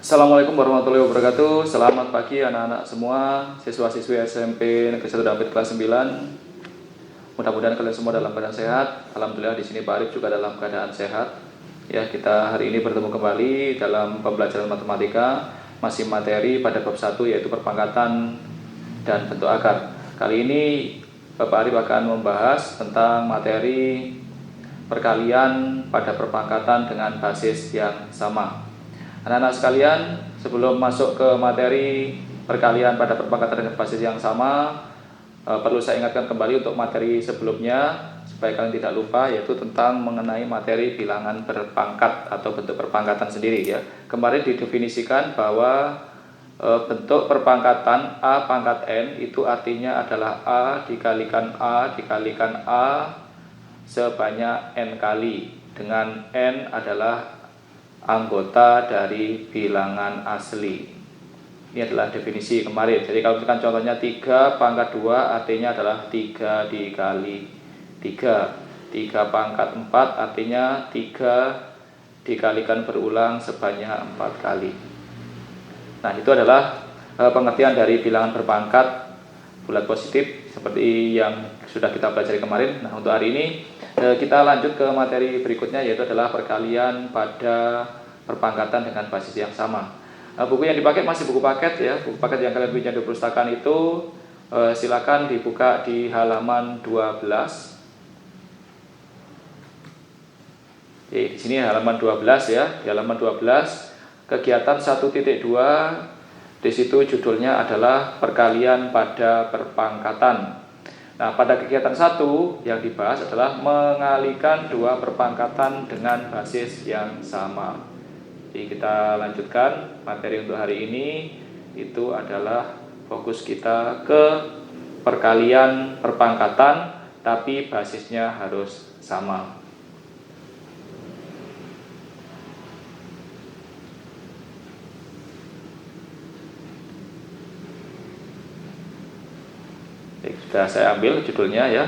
Assalamualaikum warahmatullahi wabarakatuh. Selamat pagi anak-anak semua, siswa-siswi SMP Negeri 1 Dampit kelas 9. Mudah-mudahan kalian semua dalam keadaan sehat. Alhamdulillah di sini Pak Arif juga dalam keadaan sehat. Ya, kita hari ini bertemu kembali dalam pembelajaran matematika, masih materi pada bab 1 yaitu perpangkatan dan bentuk akar. Kali ini Bapak Arif akan membahas tentang materi perkalian pada perpangkatan dengan basis yang sama. Anak-anak sekalian, sebelum masuk ke materi perkalian pada perpangkatan dengan basis yang sama, perlu saya ingatkan kembali untuk materi sebelumnya supaya kalian tidak lupa, yaitu tentang mengenai materi bilangan berpangkat atau bentuk perpangkatan sendiri ya. Kemarin didefinisikan bahwa bentuk perpangkatan A pangkat N itu artinya adalah A dikalikan A sebanyak N kali, dengan N adalah anggota dari bilangan asli. Ini adalah definisi kemarin. Jadi kalau misalkan contohnya 3 pangkat 2 artinya adalah 3 dikali 3. 3 pangkat 4 artinya 3 dikalikan berulang sebanyak 4 kali. Nah, itu adalah pengertian dari bilangan berpangkat bulat positif seperti yang sudah kita pelajari kemarin. Nah, untuk hari ini kita lanjut ke materi berikutnya, yaitu adalah perkalian pada perpangkatan dengan basis yang sama. Buku yang dipakai masih buku paket ya, buku paket yang kalian punya di perpustakaan itu silakan dibuka di halaman 12. Di sini halaman 12 ya, di halaman 12 kegiatan 1.2, di situ judulnya adalah perkalian pada perpangkatan. Nah, pada kegiatan 1 yang dibahas adalah mengalikan dua perpangkatan dengan basis yang sama. Jadi kita lanjutkan materi untuk hari ini, itu adalah fokus kita ke perkalian perpangkatan tapi basisnya harus sama. Sudah saya ambil judulnya ya,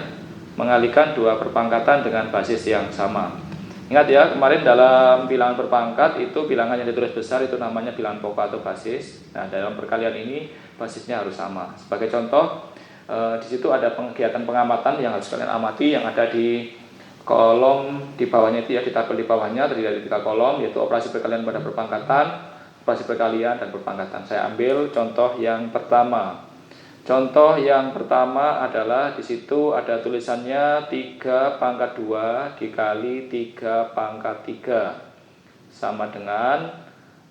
mengalihkan dua perpangkatan dengan basis yang sama. Ingat ya, kemarin dalam bilangan berpangkat itu bilangan yang ditulis besar itu namanya bilangan pokok atau basis. Nah, dalam perkalian ini basisnya harus sama. Sebagai contoh, di situ ada kegiatan pengamatan yang harus kalian amati, yang ada di kolom di bawahnya itu ya, di tabel di bawahnya terdiri dari 3 kolom, yaitu operasi perkalian pada perpangkatan, operasi perkalian dan perpangkatan. Saya ambil contoh yang pertama. Contoh yang pertama adalah di situ ada tulisannya 3 pangkat 2 dikali 3 pangkat 3 sama dengan,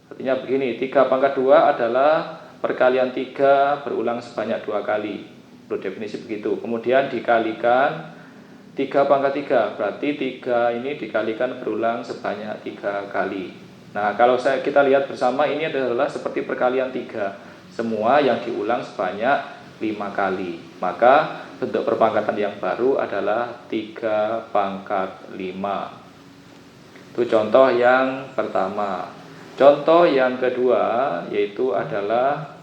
artinya begini, 3 pangkat 2 adalah perkalian 3 berulang sebanyak 2 kali. Menurut definisi begitu. Kemudian dikalikan 3 pangkat 3, berarti 3 ini dikalikan berulang sebanyak 3 kali. Nah, kalau kita lihat bersama, ini adalah seperti perkalian 3. Semua yang diulang sebanyak 5 kali. Maka bentuk perpangkatan yang baru adalah 3 pangkat 5. Itu contoh yang pertama. Contoh yang kedua yaitu adalah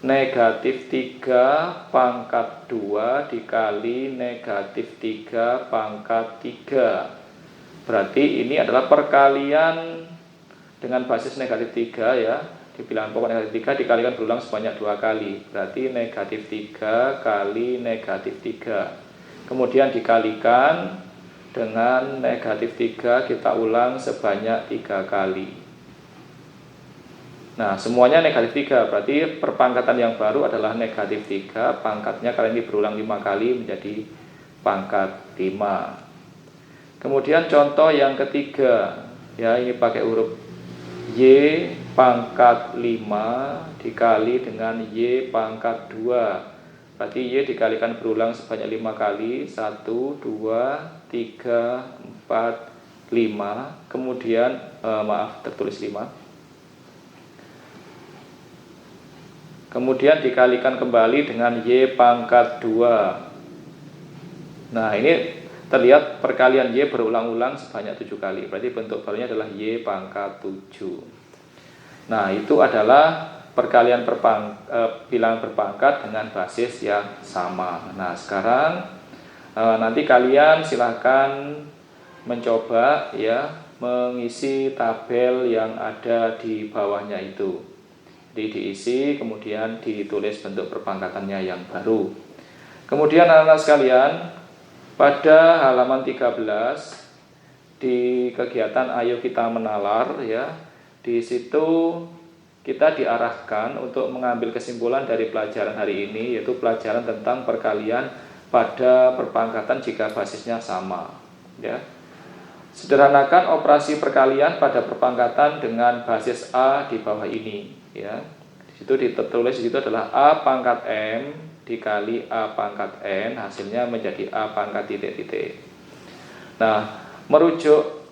negatif 3 pangkat 2 dikali negatif 3 pangkat 3. Berarti ini adalah perkalian dengan basis negatif 3 ya. Di bilangan pokok negatif 3 dikalikan berulang sebanyak 2 kali. Berarti negatif 3 kali negatif 3. Kemudian dikalikan dengan negatif 3 kita ulang sebanyak 3 kali. Nah, semuanya negatif 3. Berarti perpangkatan yang baru adalah negatif 3. Pangkatnya kali ini berulang 5 kali menjadi pangkat 5. Kemudian contoh yang ketiga, ya, ini pakai huruf Y pangkat 5 dikali dengan Y pangkat 2. Berarti Y dikalikan berulang sebanyak 5 kali. 1, 2, 3, 4, 5. Kemudian tertulis 5. Kemudian dikalikan kembali dengan Y pangkat 2. Nah, ini terlihat perkalian Y berulang-ulang sebanyak 7 kali. Berarti bentuk barunya adalah Y pangkat 7. Nah, itu adalah perkalian bilangan berpangkat dengan basis yang sama. Nah, sekarang nanti kalian silahkan mencoba ya mengisi tabel yang ada di bawahnya itu. Jadi diisi kemudian ditulis bentuk perpangkatannya yang baru. Kemudian anak-anak sekalian, pada halaman 13 di kegiatan Ayo Kita Menalar ya, di situ kita diarahkan untuk mengambil kesimpulan dari pelajaran hari ini, yaitu pelajaran tentang perkalian pada perpangkatan jika basisnya sama ya. Sederhanakan operasi perkalian pada perpangkatan dengan basis A di bawah ini ya. Di situ ditulis di situ adalah A pangkat M dikali A pangkat N, hasilnya menjadi A pangkat titik-titik. Nah, merujuk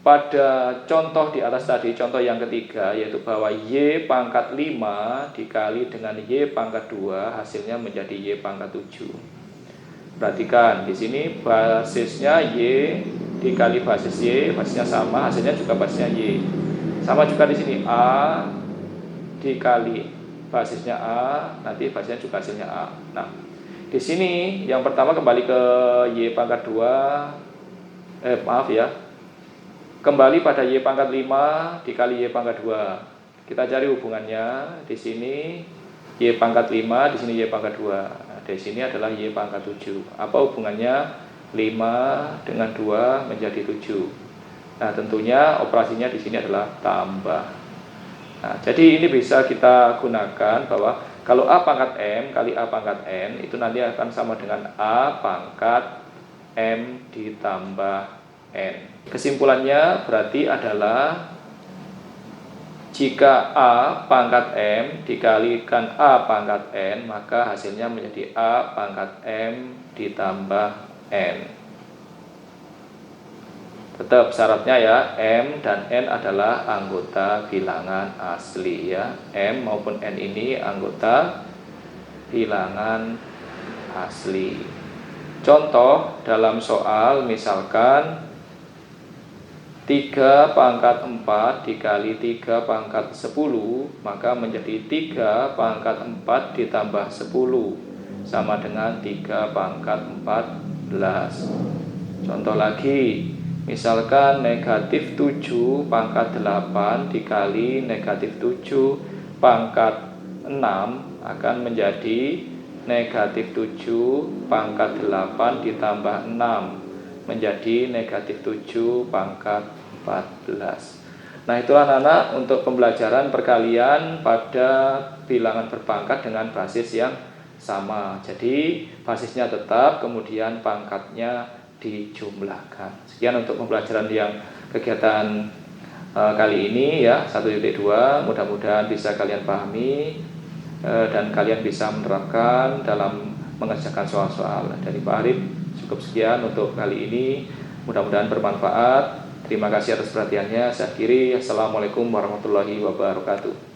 pada contoh di atas tadi, contoh yang ketiga, yaitu bahwa Y pangkat 5 dikali dengan Y pangkat 2, hasilnya menjadi Y pangkat 7. Perhatikan, di sini basisnya Y dikali basis Y, basisnya sama, hasilnya juga basisnya Y. Sama juga di sini A dikali basisnya A, nanti basisnya juga hasilnya A. Nah, di sini yang pertama kembali ke Y pangkat 2, kembali pada Y pangkat 5 dikali Y pangkat 2. Kita cari hubungannya. Di sini Y pangkat 5, di sini Y pangkat 2. Nah, di sini adalah Y pangkat 7. Apa hubungannya? 5 dengan 2 menjadi 7. Nah, tentunya operasinya di sini adalah tambah. Nah, jadi ini bisa kita gunakan bahwa kalau A pangkat M kali A pangkat N itu nanti akan sama dengan A pangkat M ditambah N. Kesimpulannya berarti adalah jika A pangkat M dikalikan A pangkat N, maka hasilnya menjadi A pangkat M ditambah N. Tetap syaratnya ya, M dan N adalah anggota bilangan asli ya. M maupun N ini anggota bilangan asli. Contoh dalam soal misalkan 3 pangkat 4 dikali 3 pangkat 10, maka menjadi 3 pangkat 4 ditambah 10 sama dengan 3 pangkat 14. Contoh lagi, misalkan negatif 7 pangkat 8 dikali negatif 7 pangkat 6 akan menjadi negatif 7 pangkat 8 ditambah 6 menjadi negatif 7 pangkat 14. Nah, itulah anak-anak untuk pembelajaran perkalian pada bilangan berpangkat dengan basis yang sama. Jadi basisnya tetap, kemudian pangkatnya dijumlahkan. Sekian untuk pembelajaran yang kegiatan kali ini ya, 1.2. Mudah-mudahan bisa kalian pahami dan kalian bisa menerapkan dalam mengerjakan soal-soal. Dari Pak Arif cukup sekian untuk kali ini, mudah-mudahan bermanfaat. Terima kasih atas perhatiannya. Saya akhiri. Assalamualaikum warahmatullahi wabarakatuh.